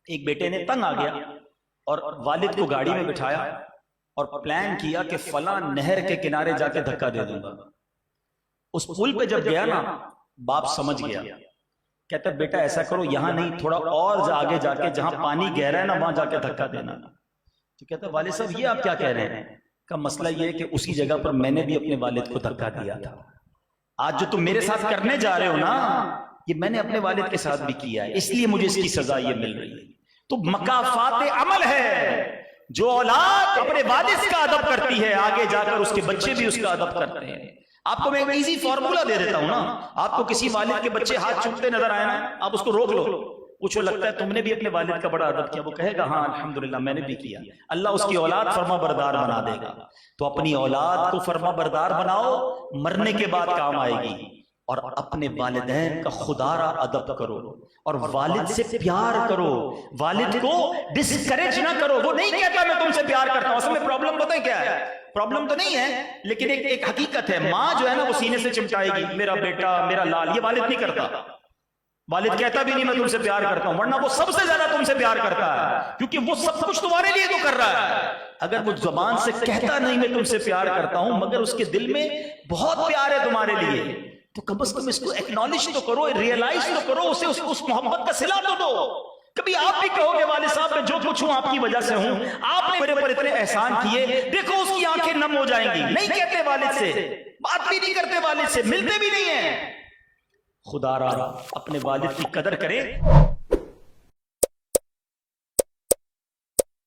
ایک بیٹے نے تنگ آ گیا اور والد کو گاڑی میں بٹھایا اور پلان کیا کہ فلاں نہر کے کنارے جا کے دھکا دے دوں گا۔ اس پل پہ جب گیا نا، باپ سمجھ گیا، کہتا بیٹا ایسا کرو یہاں نہیں، تھوڑا اور آگے جا کے جہاں پانی گہرا ہے نا وہاں جا کے دھکا دینا۔ تو کہتا والد صاحب یہ آپ کیا کہہ رہے ہیں؟ کا مسئلہ یہ ہے کہ اسی جگہ پر میں نے بھی اپنے والد کو دھکا دیا تھا، آج جو تم میرے ساتھ کرنے جا رہے ہو نا یہ میں نے اپنے والد کے ساتھ بھی کیا ہے، اس لیے مجھے اس کی سزا یہ مل رہی ہے۔ تو مکافات عمل ہے، جو اولاد اپنے والد کا ادب کرتی ہے آگے جا کر اس کے بچے بھی اس کا ادب کرتے ہیں۔ آپ کو میں ایک ایزی فارمولا دے دیتا ہوں نا، آپ کو کسی والد کے بچے ہاتھ چومتے نظر آئے نا، آپ اس کو روک لو، پوچھو لگتا ہے تم نے بھی اپنے والد کا بڑا ادب کیا؟ وہ کہے گا ہاں الحمدللہ میں نے بھی کیا۔ اللہ اس کی اولاد فرما بردار بنا دے گا۔ تو اپنی اولاد کو فرما بردار بناؤ، مرنے کے بعد کام آئے گی۔ اور اپنے والدین کا خدارا ادب کرو اور والد سے پیار کرو، والد کو ڈسکریج نہ کرو۔ وہ نہیں کہتا میں تم سے پیار کرتا ہوں، اصل میں پرابلم پتہ ہے کیا ہے؟ پرابلم تو نہیں ہے لیکن ایک حقیقت ہے، ماں جو ہے نا وہ سینے سے چمٹائے گی میرا بیٹا میرا لال، یہ والد نہیں کرتا۔ والد کہتا بھی نہیں میں تم سے پیار کرتا ہوں، ورنہ وہ سب سے زیادہ تم سے پیار کرتا ہے، کیونکہ وہ سب کچھ تمہارے لیے تو کر رہا ہے۔ اگر وہ زبان سے کہتا نہیں میں تم سے پیار کرتا ہوں مگر اس کے دل میں بہت پیار ہے تمہارے لیے، تو کم از کم اس کو ایکنالج تو کرو، ریئلائز تو کرو، اسے اس محبت کا صلہ تو دو۔ کبھی آپ بھی کہو گے والد صاحب میں جو کچھ ہوں آپ کی وجہ سے ہوں، آپ نے میرے پر اتنے احسان کیے، دیکھو اس کی آنکھیں نم ہو جائیں گی۔ نہیں کہتے والد سے، بات بھی نہیں کرتے والد سے، ملتے بھی نہیں ہیں۔ خدا را اپنے والد کی قدر کرے۔